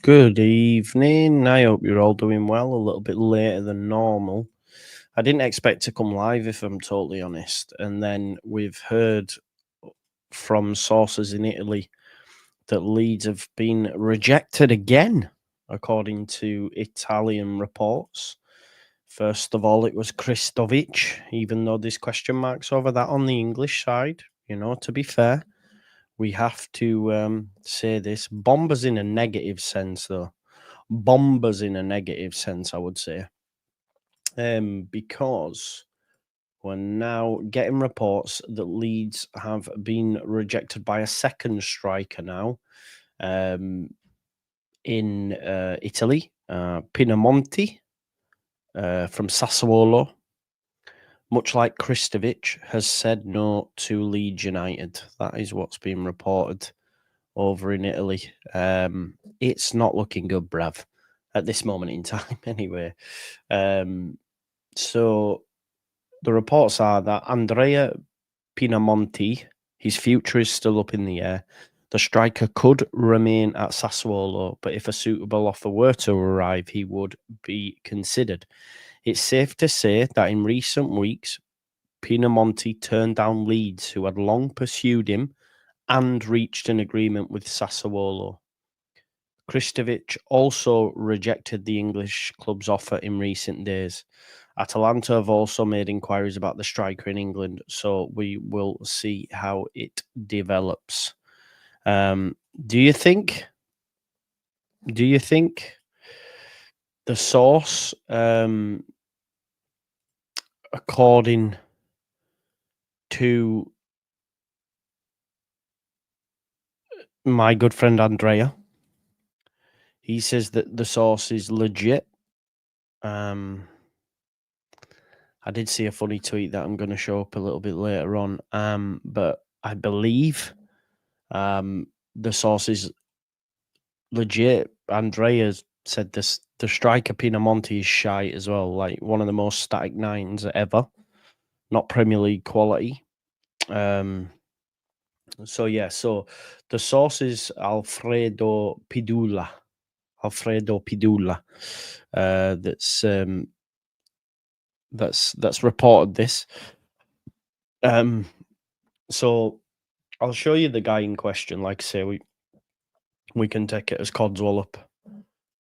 Good evening. I hope you're all doing well. A little bit later than normal. I didn't expect to come live, if I'm totally honest. And then we've heard from sources in Italy that Leeds have been rejected again, according to Italian reports. First of all, it was Krstovic, even though there's question marks over that on the English side. To be fair, we have to say this. Bombers in a negative sense, though. Bombers in a negative sense, I would say. Because we're now getting reports that Leeds have been rejected by a second striker now in Italy, Pinamonti from Sassuolo. Much like Krstovic has said no to Leeds United. That is what's been reported over in Italy. It's not looking good, bruv, at this moment in time, anyway. So the reports are that Andrea Pinamonti, his future is still up in the air. The striker could remain at Sassuolo, but if a suitable offer were to arrive, he would be considered. It's safe to say that in recent weeks, Pinamonti turned down Leeds, who had long pursued him and reached an agreement with Sassuolo. Krstovic also rejected the English club's offer in recent days. Atalanta have also made inquiries about the striker in England, so we will see how it develops. Do you think the source, according to my good friend Andrea, he says that the source is legit. I did see a funny tweet that I'm going to show up a little bit later on, but I believe the source is legit. Andrea said this: the striker Pinamonti is shite as well, like one of the most static nines ever, not Premier League quality. So the source is Alfredo Pidula. That's reported this. So I'll show you the guy in question. Like I say, we can take it as Codswallop,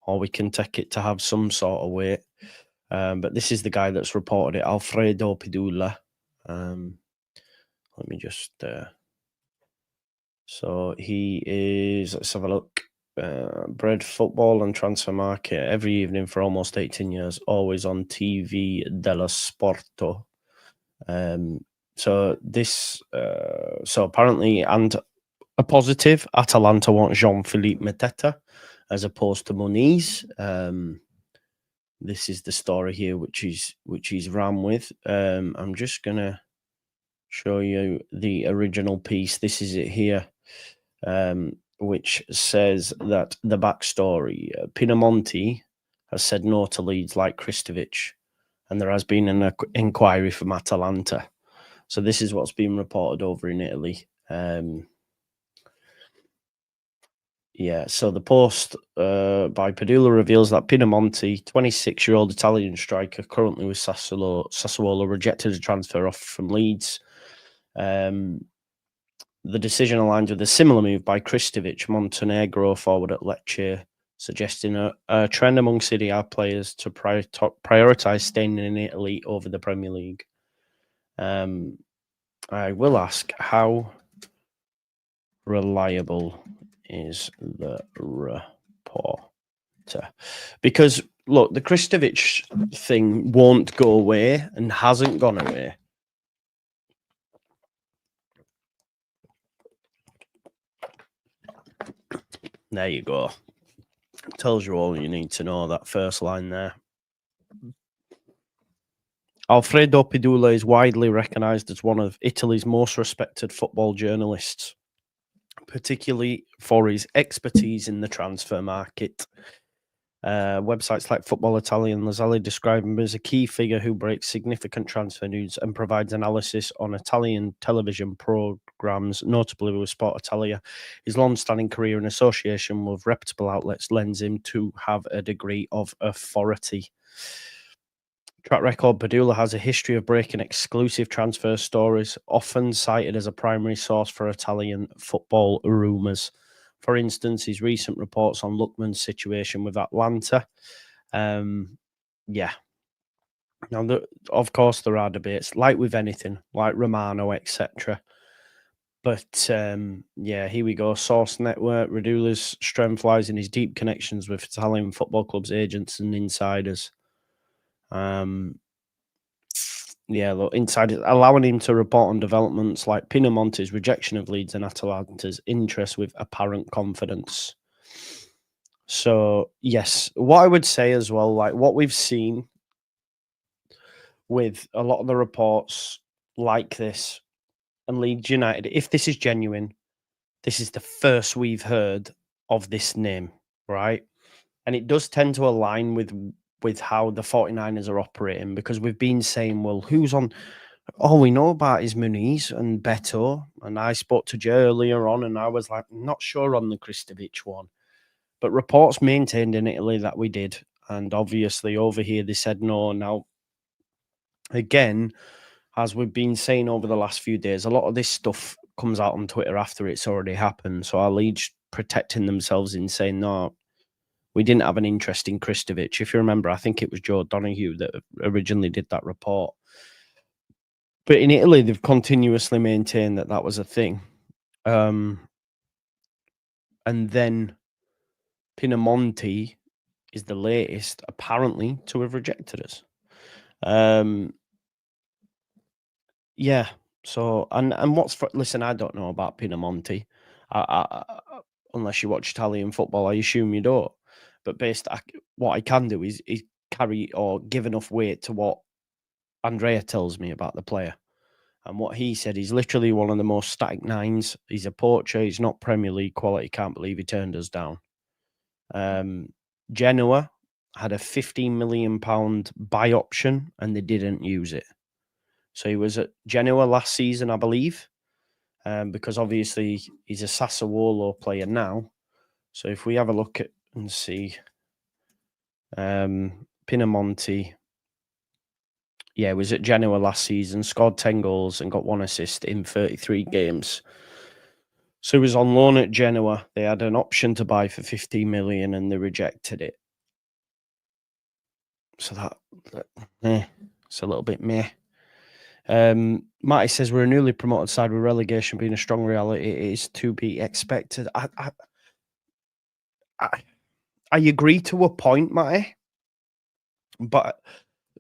or we can take it to have some sort of weight. But this is the guy that's reported it, Alfredo Pidula. Let me just. So he is. Let's have a look. Bred football and transfer market every evening for almost 18 years, always on TV dello Sporto. So apparently, and a positive, Atalanta want Jean-Philippe Mateta as opposed to Moniz. This is the story here, which he's ran with. I'm just gonna show you the original piece. This is it here, which says that the backstory: Pinamonti has said no to Leeds like Krstovic, and there has been an inquiry from Atalanta. So this is what's been reported over in Italy. So the post by Padula reveals that Pinamonti, 26-year-old Italian striker, currently with Sassuolo, rejected a transfer offer from Leeds. The decision aligns with a similar move by Krstovic, Montenegro forward at Lecce, suggesting a trend among Serie A players to prioritise staying in Italy over the Premier League. I will ask, how reliable is the reporter? Because look, the Krstovic thing won't go away and hasn't gone away. There you go. Tells you all you need to know, that first line there. Alfredo Pidula is widely recognised as one of Italy's most respected football journalists, particularly for his expertise in the transfer market. Websites like Football Italian and Lazzali describe him as a key figure who breaks significant transfer news and provides analysis on Italian television programmes, notably with Sport Italia. His long-standing career and association with reputable outlets lends him to have a degree of authority. Track record: Badula has a history of breaking exclusive transfer stories, often cited as a primary source for Italian football rumours. For instance, his recent reports on Lookman's situation with Atalanta. Yeah. Now, of course, there are debates, like with anything, like Romano, etc. But yeah, here we go. Source network: Radula's strength lies in his deep connections with Italian football clubs, agents, and insiders. Yeah, look, insiders allowing him to report on developments like Pinamonti's rejection of Leeds and Atalanta's interest with apparent confidence. So, yes, what I would say as well, like what we've seen with a lot of the reports like this and Leeds United, if this is genuine, this is the first we've heard of this name, right? And it does tend to align with how the 49ers are operating, because we've been saying, well, who's on? All we know about is Muniz and Beto. And I spoke to Jay earlier on, and I was like, not sure on the Krstovic one. But reports maintained in Italy that we did. And obviously over here, they said no. Now, again, as we've been saying over the last few days, a lot of this stuff comes out on Twitter after it's already happened. So our Leeds protecting themselves in saying, no, we didn't have an interest in Krstovic. If you remember, I think it was Joe Donahue that originally did that report. But in Italy, they've continuously maintained that that was a thing. And then Pinamonti is the latest, apparently, to have rejected us. Yeah. So, and what's listen, I don't know about Pinamonti. Unless you watch Italian football, I assume you don't. But what I can do is carry or give enough weight to what Andrea tells me about the player. And what he said, he's literally one of the most static nines. He's a poacher. He's not Premier League quality. Can't believe he turned us down. Genoa had a £15 million buy option and they didn't use it. So he was at Genoa last season, I believe, because obviously he's a Sassuolo player now. So if we have a look at and see, Pinamonti, yeah, was at Genoa last season, scored 10 goals and got 1 assist in 33 games. So he was on loan at Genoa. They had an option to buy for 15 million and they rejected it. So it's a little bit meh. Matty says we're a newly promoted side with relegation being a strong reality. It is to be expected. I agree to a point, Matty, but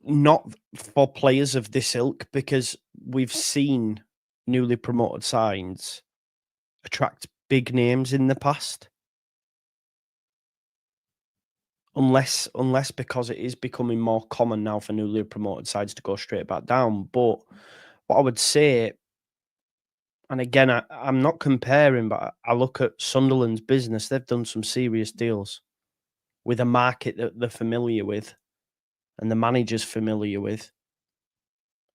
not for players of this ilk, because we've seen newly promoted sides attract big names in the past. Unless because it is becoming more common now for newly promoted sides to go straight back down. But what I would say, and again, I'm not comparing, but I look at Sunderland's business. They've done some serious deals with a market that they're familiar with and the manager's familiar with.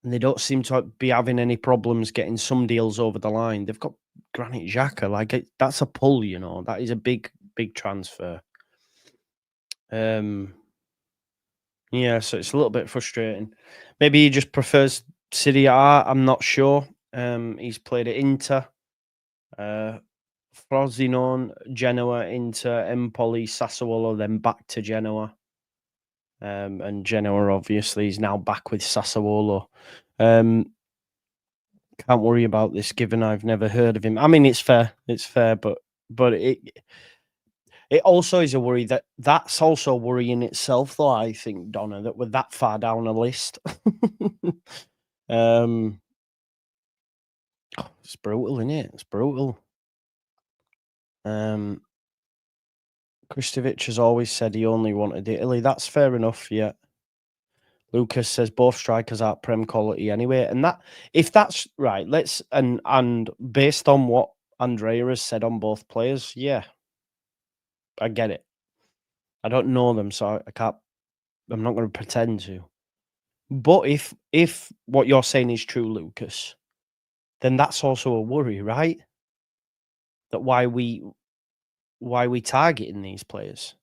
And they don't seem to be having any problems getting some deals over the line. They've got Granit Xhaka. Like, that's a pull, you know. That is a big, big transfer. Yeah, so it's a little bit frustrating. Maybe he just prefers Serie A. I'm not sure. He's played at Inter, Frosinone, Genoa, Inter, Empoli, Sassuolo, then back to Genoa. And Genoa obviously is now back with Sassuolo. Can't worry about this, given I've never heard of him. I mean, it's fair, but it also is a worry that's also a worry in itself, though. I think, Donna, that we're that far down a list. It's brutal, isn't it? It's brutal. Krstovic has always said he only wanted Italy. That's fair enough, yeah. Lucas says both strikers are Prem quality anyway. And that, if that's right, and based on what Andrea has said on both players, yeah, I get it. I don't know them, so I'm not going to pretend to. But if what you're saying is true, Lucas, then that's also a worry, right? That why we targeting these players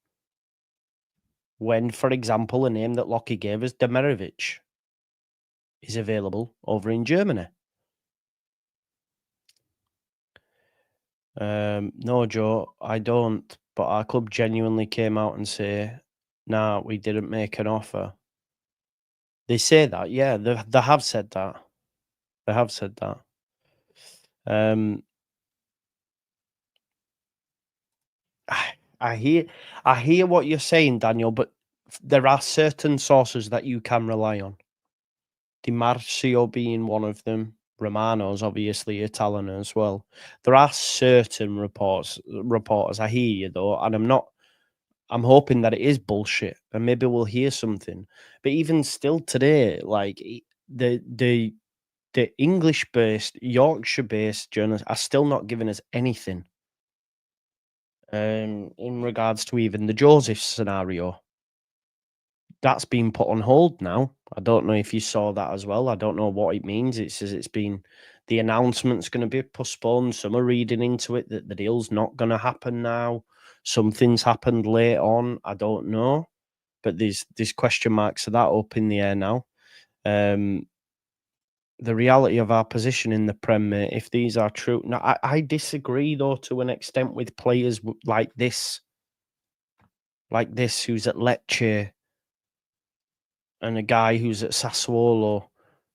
when, for example, a name that Lockie gave us, Demirovic, is available over in Germany. No, Joe, I don't. But our club genuinely came out and say, "Nah, we didn't make an offer." They say that, yeah. They have said that. They have said that. I hear what you're saying, Daniel, but there are certain sources that you can rely on. Di Marzio being one of them. Romano's obviously Italian as well. There are certain reporters. I hear you though, and I'm hoping that it is bullshit, and maybe we'll hear something. But even still today, like the English-based, Yorkshire-based journalists are still not giving us anything. In regards to even the Joseph scenario, that's been put on hold now. I don't know if you saw that as well. I don't know what it means. It says the announcement's going to be postponed. Some are reading into it that the deal's not going to happen now. Something's happened late on. I don't know, but there's question marks of that up in the air now. The reality of our position in the Prem, if these are true. Now, I disagree though to an extent with players like this, who's at Lecce, and a guy who's at Sassuolo,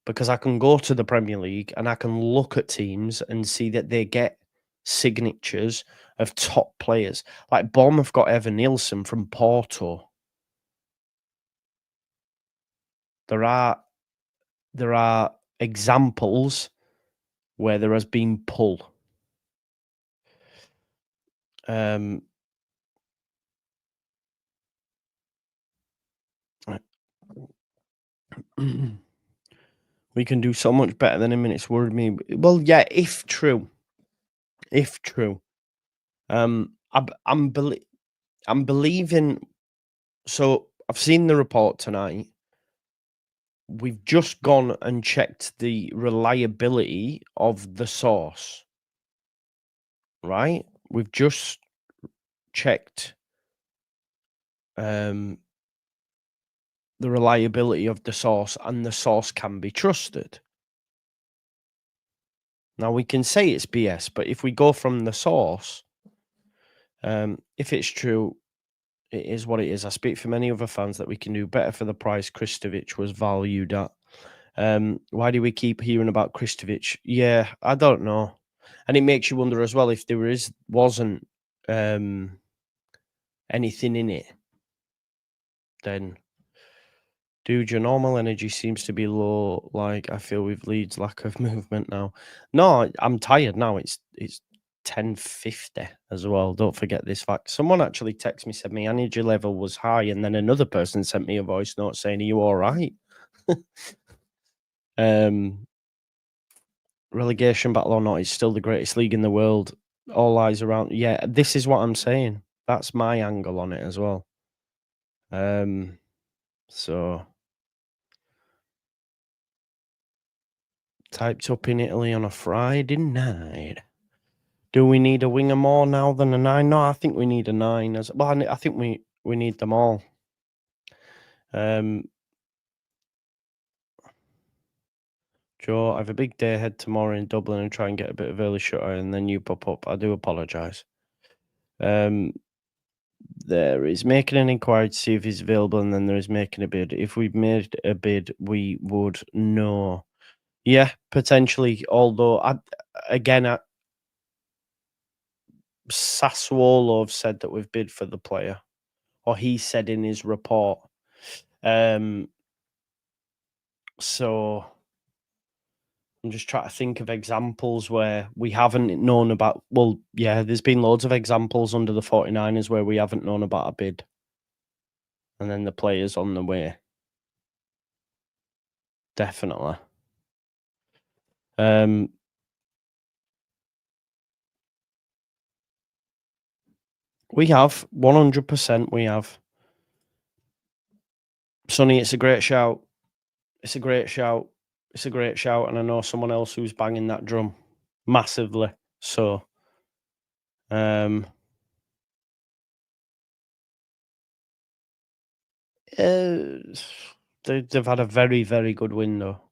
because I can go to the Premier League and I can look at teams and see that they get signatures of top players. Like Bournemouth got Evan Nielsen from Porto. There are examples where there has been pull. We can do so much better than him, and it's worried me. Well, yeah, if true. I'm believing. So I've seen the report tonight. We've just gone and checked the reliability of the source, right? We've just checked the reliability of the source, and the source can be trusted. Now, we can say it's BS, but if we go from the source, if it's true, it is what it is. I speak for many other fans that we can do better for the price Krstovic was valued at. Why do we keep hearing about Krstovic? Yeah, I don't know. And it makes you wonder as well if there wasn't anything in it, then dude, your normal energy seems to be low. Like I feel with Leeds' lack of movement now. No, I'm tired now. It's 10:50 as well. Don't forget this fact. Someone actually texted me, said my energy level was high, and then another person sent me a voice note saying, "Are you all right?" Relegation battle or not, it's still the greatest league in the world. All eyes around. Yeah, this is what I'm saying. That's my angle on it as well. So typed up in Italy on a Friday night. Do we need a winger more now than a 9? No, I think we need a 9 as well. I think we need them all. Joe, I have a big day ahead tomorrow in Dublin and try and get a bit of early shutter, and then you pop up. I do apologise. There is making an inquiry to see if he's available, and then there is making a bid. If we've made a bid, we would know. Yeah, potentially. Although, Sassuolo have said that we've bid for the player, or he said in his report. So I'm just trying to think of examples where we haven't known about. Well, yeah, there's been loads of examples under the 49ers where we haven't known about a bid, and then the player's on the way. Definitely. We have 100%. We have. Sonny, it's a great shout. It's a great shout. It's a great shout, and I know someone else who's banging that drum massively. So, um, uh, they've had a very, very good window.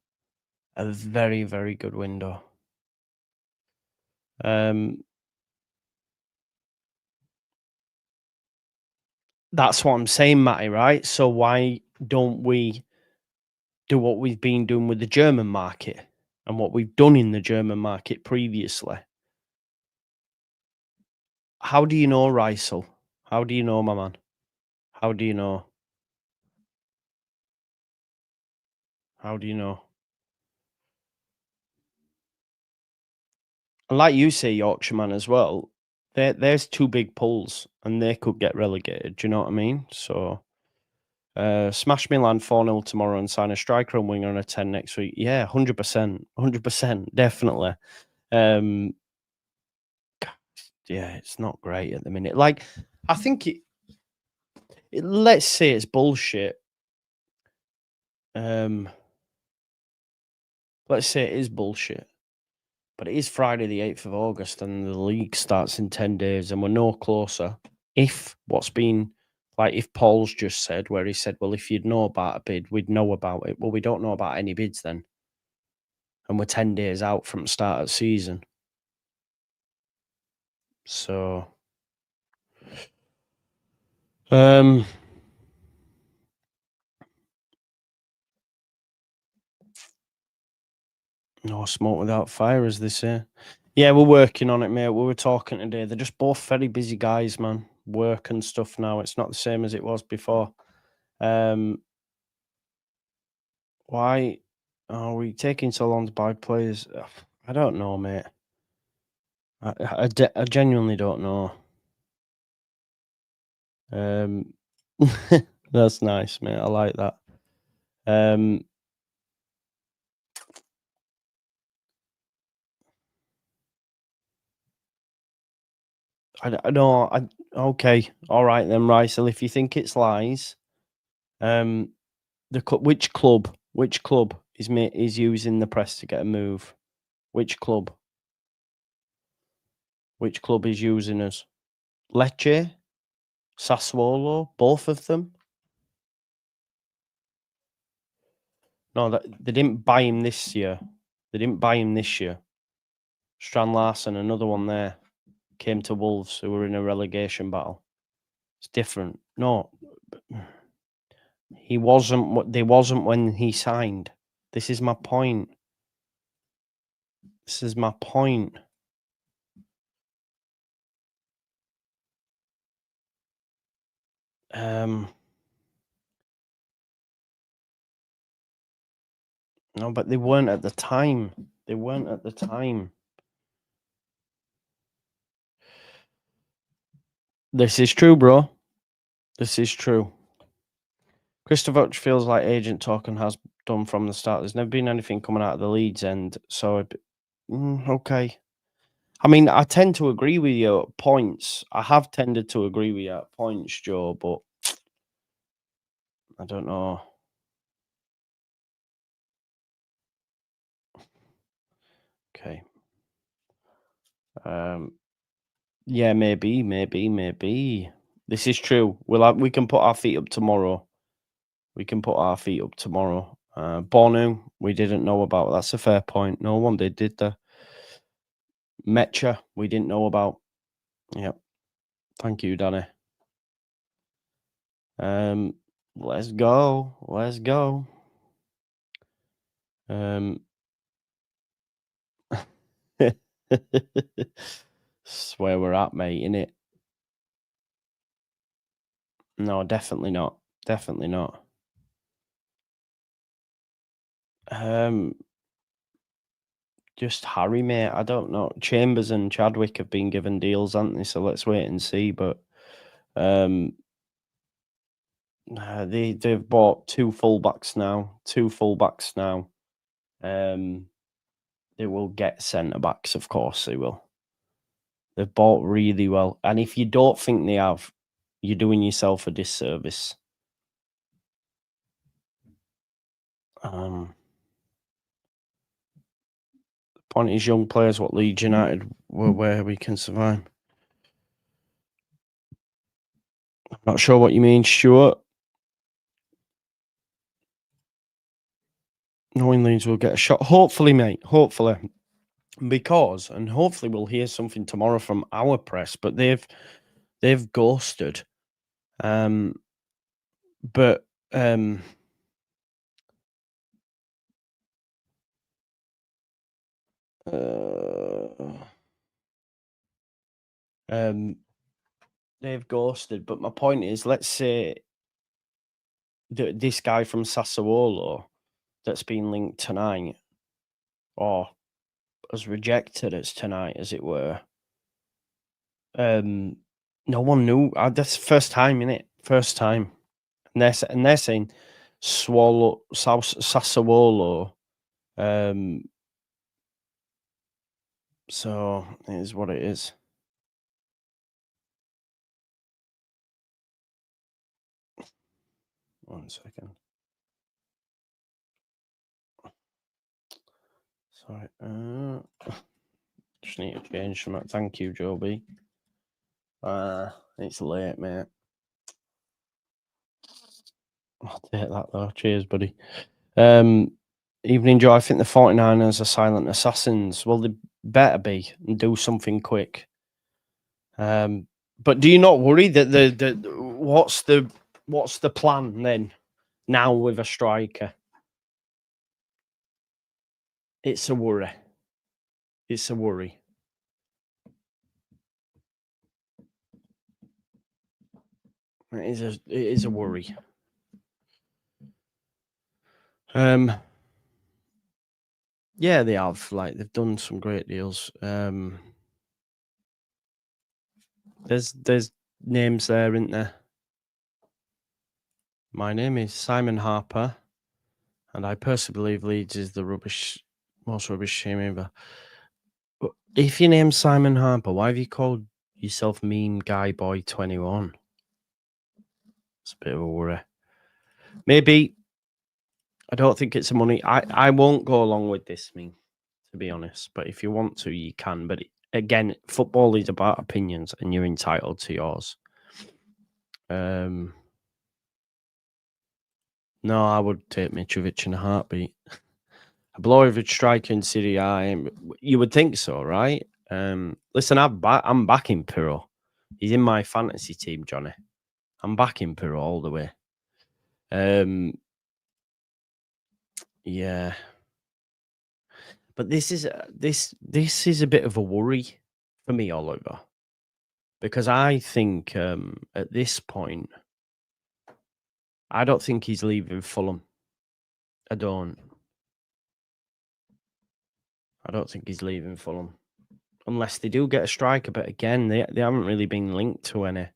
A very, very good window. That's what I'm saying, Matty, right? So why don't we do what we've been doing with the German market and what we've done in the German market previously? How do you know, Rysel? How do you know, my man? How do you know? How do you know? And like you say, Yorkshireman as well, there's two big pulls and they could get relegated. Do you know what I mean? So smash Milan 4-0 tomorrow and sign a striker and winger on a 10 next week. Yeah, 100%. 100%. Definitely. Yeah, it's not great at the minute. Like, I think let's say it's bullshit. Let's say it is bullshit. But it is Friday the 8th of August and the league starts in 10 days and we're no closer. If what's been, like, if Paul's just said, where he said, well, if you'd know about a bid, we'd know about it. Well, we don't know about any bids then. And we're 10 days out from the start of the season. So, no smoke without fire, as they say. Yeah, we're working on it, mate. We were talking today. They're just both very busy guys, man. Work and stuff now. It's not the same as it was before. Why are we taking so long to buy players? I don't know, mate. I genuinely don't know. That's nice, mate. I like that. I know. Okay, all right then, Rysel. If you think it's lies, which club is using the press to get a move? Which club? Which club is using us? Lecce, Sassuolo, both of them. No, they didn't buy him this year. They didn't buy him this year. Strand Larsen, another one there, came to Wolves, who were in a relegation battle. It's different. No, he wasn't. They wasn't when he signed. This is my point. This is my point. No, but they weren't at the time. They weren't at the time. This is true, bro. This is true. Krstovic feels like agent talk and has done from the start. There's never been anything coming out of the Leeds end. So, okay. I mean, I tend to agree with you at points. I have tended to agree with you at points, Joe, but I don't know. Okay. Yeah, maybe. This is true. We can put our feet up tomorrow. Bonu, we didn't know about. That's a fair point. No one did they? Mecha, we didn't know about. Yep. Thank you, Danny. Let's go. That's where we're at, mate, innit? No, definitely not. Definitely not. Just Harry, mate. I don't know. Chambers and Chadwick have been given deals, haven't they? So let's wait and see. But they've bought two fullbacks now. They will get centre backs, of course they will. They've bought really well, and if you don't think they have, you're doing yourself a disservice. Point is, young players, what Leeds United were where we can survive. I'm not sure what you mean, Stuart. Knowing Leeds will get a shot. Hopefully, mate. Hopefully. Because, and hopefully we'll hear something tomorrow from our press, but they've ghosted. But they've ghosted. But my point is, let's say this guy from Sassuolo that's been linked tonight, or as rejected as tonight, as it were. No one knew. That's the first time, innit? First time. And they're saying Sassuolo. So it is what it is. One second. Sorry. Just need to change some. Thank you, Joe B. It's late, mate. I'll take that though. Cheers, buddy. Evening, Joe. I think the 49ers are silent assassins. Well, they better be and do something quick. But do you not worry that what's the plan then now with a striker? It's a worry. It's a worry. It is a worry. Yeah, they have. Like, they've done some great deals. There's names there, isn't there? My name is Simon Harper, and I personally believe Leeds is the most rubbish team ever. If your name's Simon Harper, why have you called yourself Meme Guy Boy 21? It's a bit of a worry. Maybe. I don't think it's a money. I won't go along with this, to be honest. But if you want to, you can. But again, football is about opinions, and you're entitled to yours. No, I would take Mitrovic in a heartbeat. A blow-over striker in Serie A. You would think so, right? Listen, I'm backing Pirro. He's in my fantasy team, Johnny. I'm backing Pirro all the way. Yeah. But this is a bit of a worry for me, Oliver, because I think at this point, I don't think he's leaving Fulham. I don't think he's leaving Fulham unless they do get a striker. But again, they haven't really been linked to any.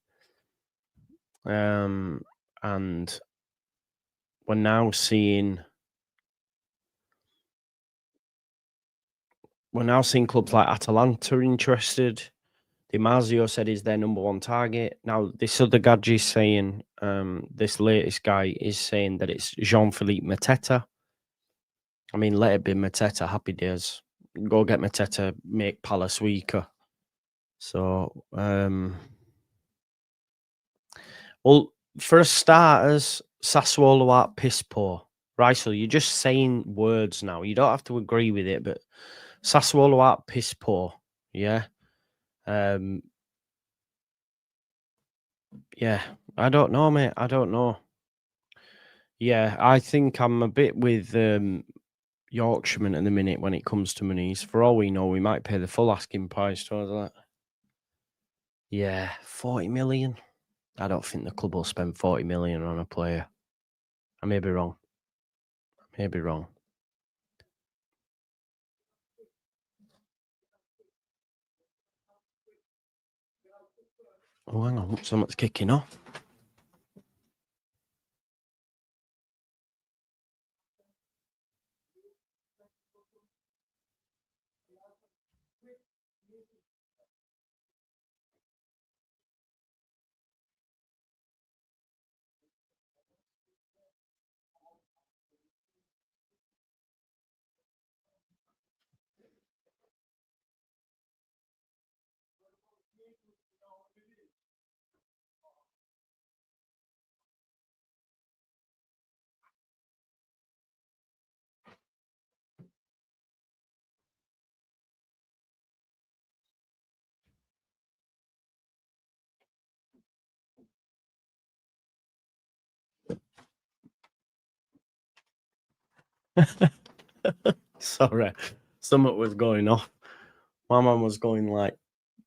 And we're now seeing clubs like Atalanta interested. Di Marzio said he's their number one target. Now, this other gadget is saying, this latest guy is saying that it's Jean-Philippe Mateta. I mean, let it be Mateta. Happy days. Go get Mateta, make Palace weaker. So, well, for starters, Sassuolo are piss poor. Right, so you're just saying words now. You don't have to agree with it, but Sassuolo are piss poor. Yeah. Yeah, I don't know, mate. I don't know. Yeah, I think I'm a bit with Yorkshireman at the minute when it comes to monies. For all we know, we might pay the full asking price towards that. Yeah, 40 million. I don't think the club will spend 40 million on a player. I may be wrong. Oh, hang on. Someone's kicking off. Sorry, something was going off. My mum was going like,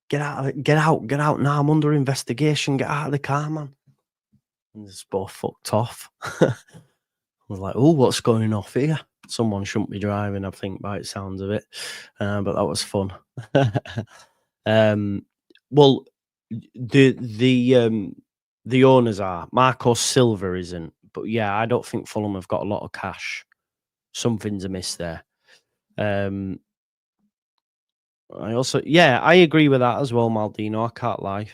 get out now, I'm under investigation, get out of the car, man. And just both fucked off. I was like, oh, what's going off here? Someone shouldn't be driving, I think, by the sounds of it. But that was fun. Well, the owners are. Marco Silva isn't. But yeah, I don't think Fulham have got a lot of cash. Something's amiss there. I agree with that as well, Maldino. I can't lie.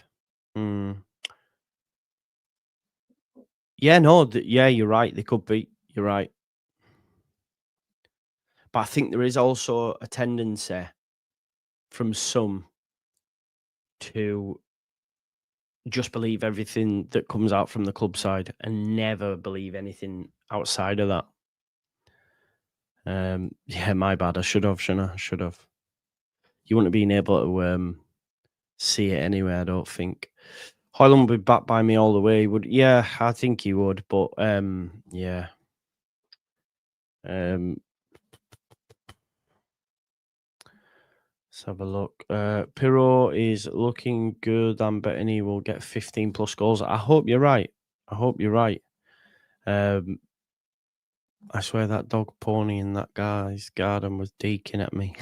Yeah, no, you're right. They could be. You're right. But I think there is also a tendency from some to just believe everything that comes out from the club side and never believe anything outside of that. Yeah, my bad. I should have, shouldn't I? Should have. You wouldn't have been able to see it anyway, I don't think. Hoyland would be back by me all the way. Would I think he would, but yeah. Let's have a look. Pirro is looking good. I'm betting he will get 15 plus goals. I hope you're right. I swear that dog pony in that guy's garden was deaking at me.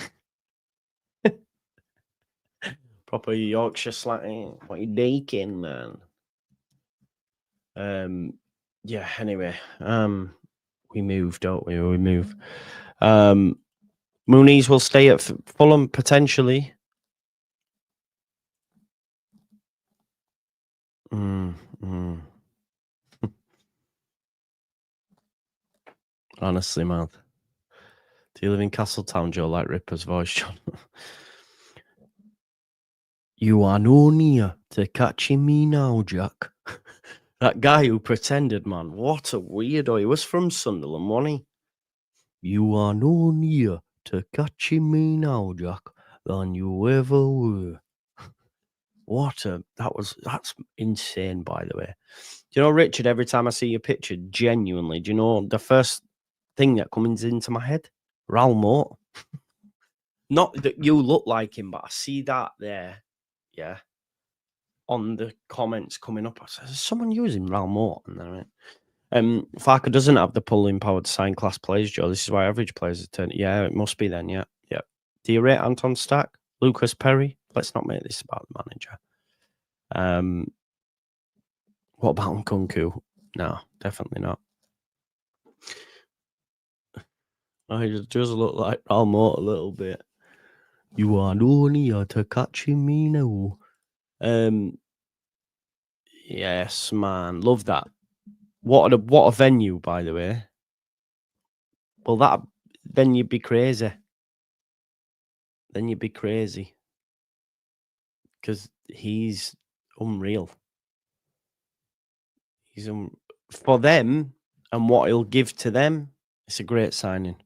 Proper Yorkshire slang. What you deaking, man? Yeah, anyway. We move, don't we? We move. Muniz will stay at Fulham potentially. Honestly, man. Do you live in Castletown, Joe? Like Ripper's voice, John. You are no near to catching me now, Jack. That guy who pretended, man. What a weirdo. He was from Sunderland, wasn't he? You are no near to catching me now, Jack, than you ever were. That's insane, by the way. Do you know, Richard, every time I see your picture, genuinely, do you know the first thing that comes into my head? Raul Mort. Not that you look like him, but I see that there. Yeah. On the comments coming up, I said, is someone using Raul Mort? And then Farker doesn't have the pulling power to sign class players, Joe. This is why average players are turning. Yeah, it must be then. Yeah. Do you rate Anton Stack? Lucas Perry? Let's not make this about the manager. What about Nkunku? No, definitely not. Oh, he does look like Raul Mort a little bit. You are no near to catching me now. Yes, man, love that. What a venue, by the way. Well, then you'd be crazy. Because he's unreal. For them and what he'll give to them. It's a great signing.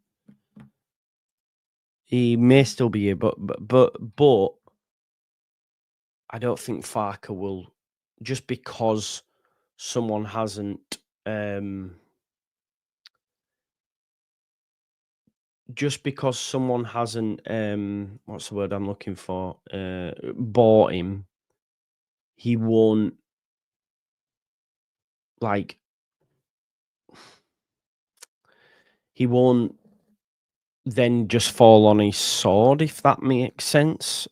He may still be here, but I don't think Farker will, just because someone hasn't what's the word I'm looking for, bought him, he won't then just fall on his sword, if that makes sense.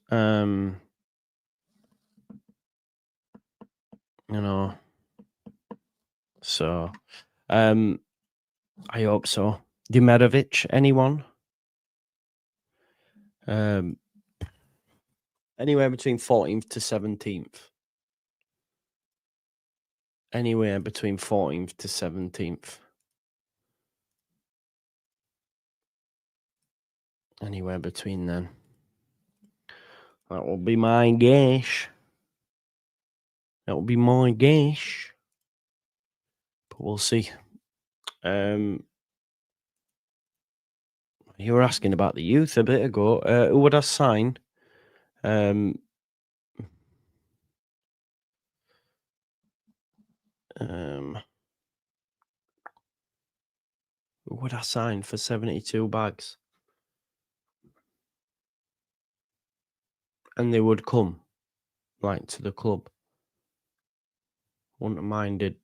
So I hope so. Dimirovic, anyone? Anywhere between 14th to 17th. Anywhere between 14th to 17th. Anywhere between then. That will be my guess. But we'll see. You were asking about the youth a bit ago. Who would I sign? Who would I sign for 72 bags? And they would come, like, to the club. Wouldn't have minded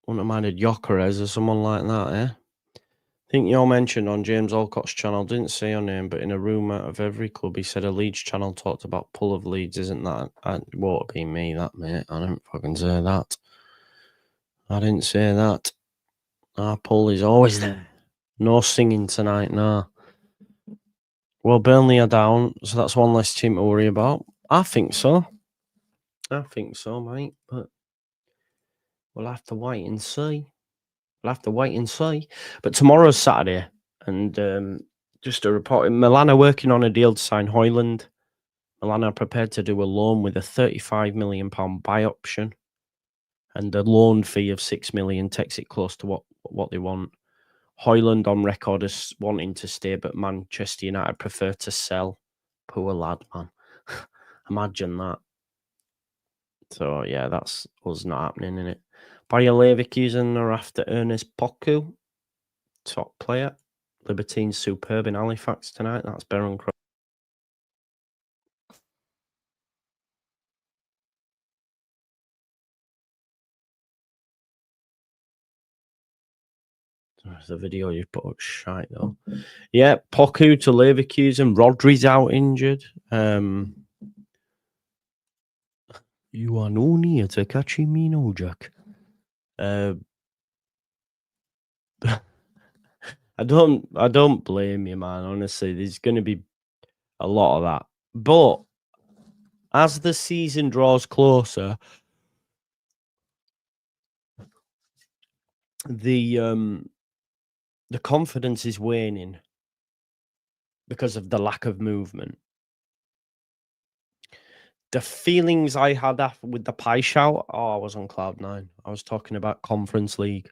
Gyökeres or someone like that, eh? I think your mention on James Alcott's channel didn't say your name, but in a room out of every club, he said a Leeds channel talked about pull of Leeds. Isn't that? It won't be me, that, mate. I didn't fucking say that. I didn't say that. Our pull is always there. No singing tonight, nah. Well, Burnley are down, so that's one less team to worry about. I think so. I think so, mate. But we'll have to wait and see. But tomorrow's Saturday, and just a report: Milan are working on a deal to sign Højlund. Milan are prepared to do a loan with a £35 million buy option, and a loan fee of £6 million takes it close to what they want. Højlund on record as wanting to stay, but Manchester United prefer to sell. Poor lad, man. Imagine that. So, yeah, that's us not happening, innit? Bayer Leverkusen are after Ernest Poku, top player. Libertine's superb in Halifax tonight. That's Baron Cross. The video you put up shite though. Yeah, Poku to Leverkusen. Rodri's out injured. You are no near to catching me, no, Jack. I don't blame you, man. Honestly, there's going to be a lot of that. But as the season draws closer, the confidence is waning because of the lack of movement. The feelings I had after with the pie shout, I was on cloud nine. I was talking about Conference League.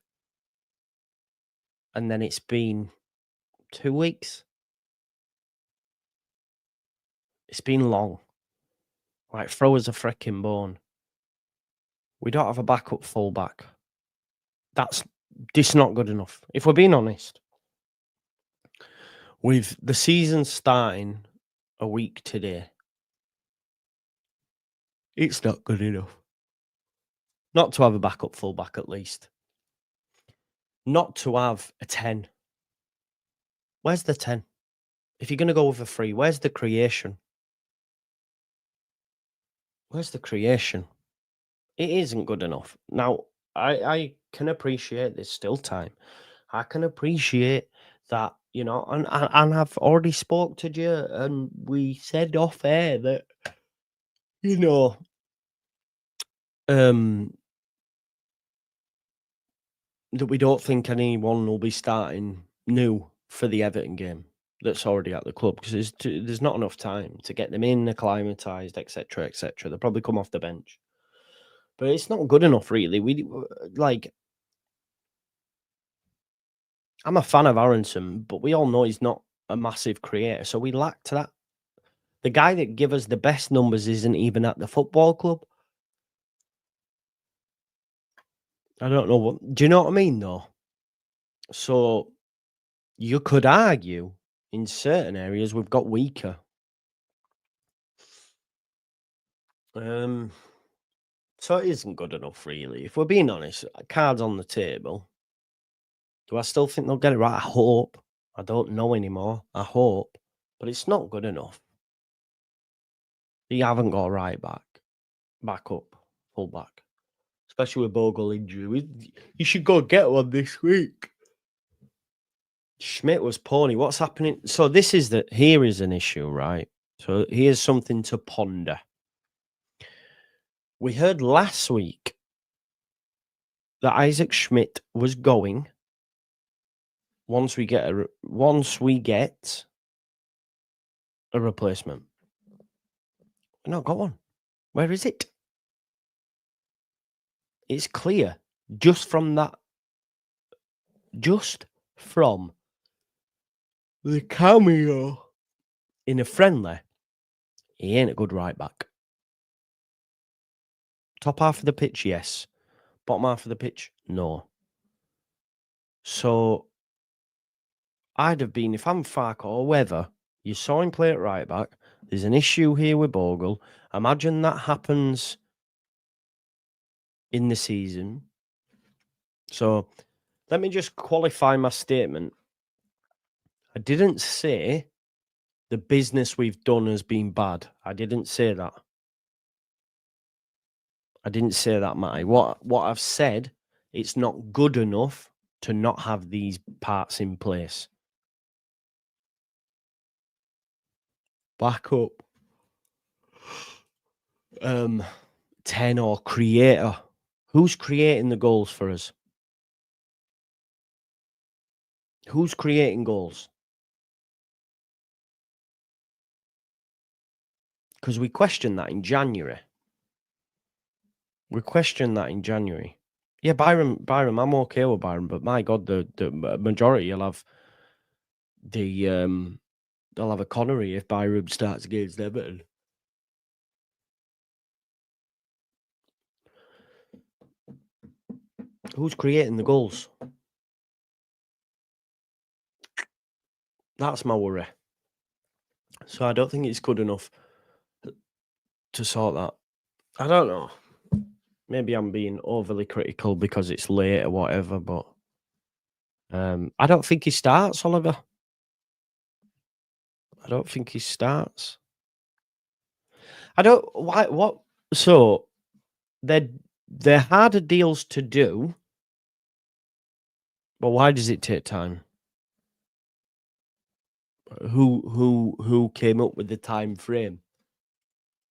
And then it's been 2 weeks. It's been long. Like, throw us a freaking bone. We don't have a backup fullback. This not good enough. If we're being honest, with the season starting a week today, it's not good enough. Not to have a backup fullback, at least. Not to have a 10. Where's the 10? If you're going to go with a 3, where's the creation? Where's the creation? It isn't good enough. Now, I can appreciate there's still time. I can appreciate that, you know, and I've already spoke to you, and we said off air that, you know, that we don't think anyone will be starting new for the Everton game that's already at the club, because there's not enough time to get them in, acclimatized, etc., etc. They'll probably come off the bench, but it's not good enough, really. I'm a fan of Aronson, but we all know he's not a massive creator, so we lacked that. The guy that give us the best numbers isn't even at the football club. I don't know what. Do you know what I mean, though? So you could argue in certain areas we've got weaker. So it isn't good enough, really. If we're being honest, cards on the table. Do I still think they'll get it right? I hope. I don't know anymore. I hope. But it's not good enough. You haven't got a right back up, full back. Especially with Bogle injury. You should go get one this week. Schmidt was pony. What's happening? So here is an issue, right? So here's something to ponder. We heard last week that Isaac Schmidt was going once we get a replacement. We've not got one. Where is it? It's clear just from the cameo in a friendly, he ain't a good right back. Top half of the pitch, yes. Bottom half of the pitch, no. So I'd have been, if I'm Fark or whoever, you saw him play at right back. There's an issue here with Bogle. Imagine that happens in the season. So let me just qualify my statement. I didn't say the business we've done has been bad. I didn't say that. I didn't say that, Matty. What I've said, it's not good enough to not have these parts in place. Back up. 10 or creator. Who's creating the goals for us? Who's creating goals? Because we questioned that in January. Yeah, Byron, I'm okay with Byron, but my God, the majority will have they'll have a Connery if Byron starts against Everton. Who's creating the goals? That's my worry. So I don't think it's good enough to sort that. I don't know. Maybe I'm being overly critical because it's late or whatever, but I don't think he starts, Oliver. I don't think he starts. I don't. Why? What? So they're harder deals to do, but why does it take time? Who came up with the time frame?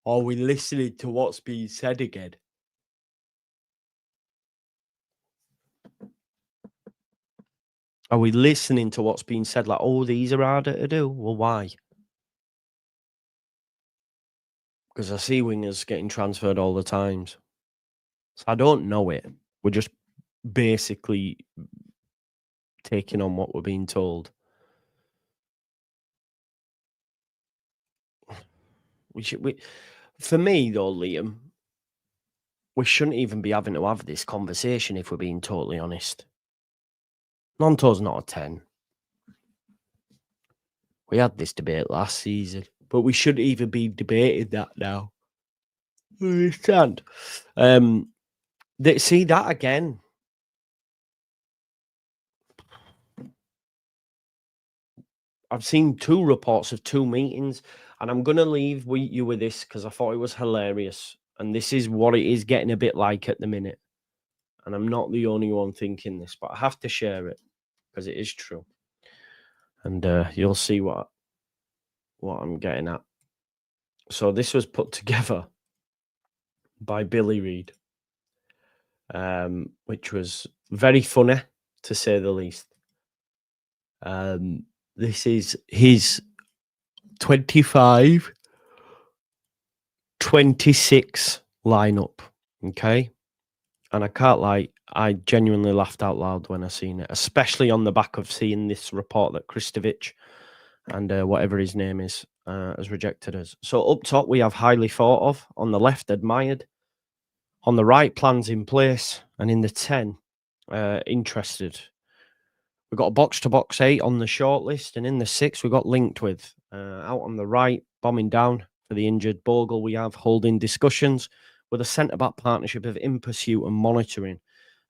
Are we listening to what's being said again? Are we listening to what's being said? Like, oh, these are harder to do. Well, why? Because I see wingers getting transferred all the times. So I don't know it. We're just basically taking on what we're being told. For me, though, Liam, we shouldn't even be having to have this conversation if we're being totally honest. Nonto's not a 10. We had this debate last season, but we shouldn't even be debating that now. I understand. See that again. I've seen 2 reports of 2 meetings, and I'm going to leave you with this because I thought it was hilarious. And this is what it is getting a bit like at the minute. And I'm not the only one thinking this, but I have to share it because it is true. And you'll see what I'm getting at. So this was put together by Billy Reid, which was very funny, to say the least. This is his 25-26 lineup, okay? And I can't lie, I genuinely laughed out loud when I seen it, especially on the back of seeing this report that Krstovic and whatever his name is has rejected us. So up top, we have highly thought of. On the left, admired. On the right, plans in place. And in the 10, interested. We've got a box-to-box 8 on the shortlist. And in the 6, we got linked with. Out on the right, bombing down for the injured Bogle, we have holding discussions with a centre-back partnership of in pursuit and monitoring.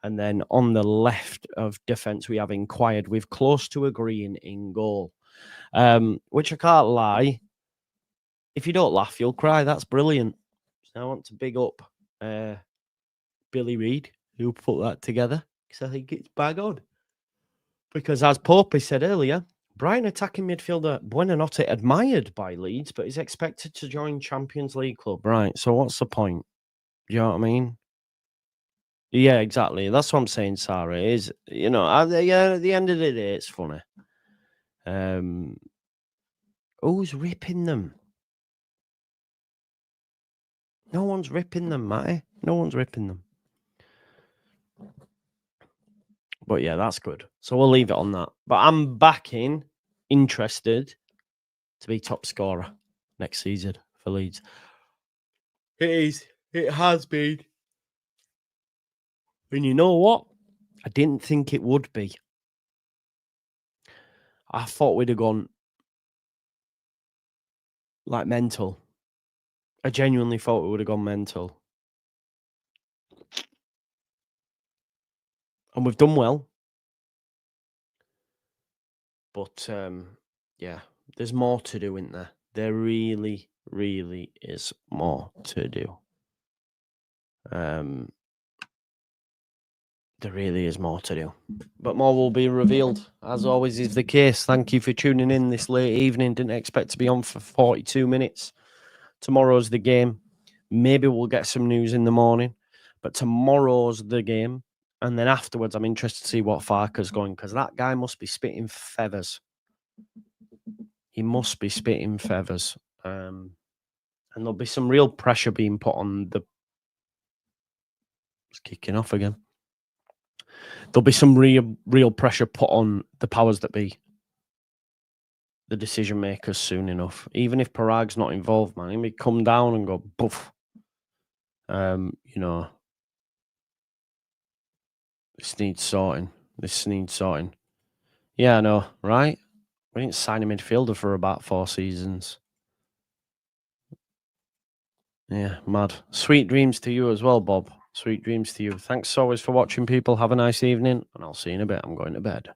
And then on the left of defence, we have inquired with close to agreeing in goal. Which I can't lie. If you don't laugh, you'll cry. That's brilliant. So I want to big up Billy Reid, who put that together, because I think it's bang on. Because as Popey said earlier, Brighton attacking midfielder Buonanotte admired by Leeds, but is expected to join Champions League club. Right, so what's the point? Do you know what I mean? Yeah, exactly. That's what I'm saying, Sarah. Is, you know, at the end of the day, it's funny. Who's ripping them? No one's ripping them, Matty. No one's ripping them. But yeah, that's good. So we'll leave it on that. But I'm interested to be top scorer next season for Leeds. It is. It has been. And you know what? I didn't think it would be. I thought we'd have gone like mental. I genuinely thought we would have gone mental. And we've done well. But yeah, there's more to do, isn't there? There really, really is more to do. There really is more to do. But more will be revealed, as always is the case. Thank you for tuning in this late evening. Didn't expect to be on for 42 minutes. Tomorrow's the game. Maybe we'll get some news in the morning. But tomorrow's the game. And then afterwards, I'm interested to see what Farker's going, because that guy must be spitting feathers. He must be spitting feathers. And there'll be some real pressure being put on the... It's kicking off again. There'll be some real pressure put on the powers that be, the decision makers, soon enough. Even if Parag's not involved, man, he may come down and go, boof. You know, this needs sorting. This needs sorting. Yeah, I know, right? We didn't sign a midfielder for about 4 seasons. Yeah, mad. Sweet dreams to you as well, Bob. Sweet dreams to you. Thanks always for watching, people. Have a nice evening, and I'll see you in a bit. I'm going to bed.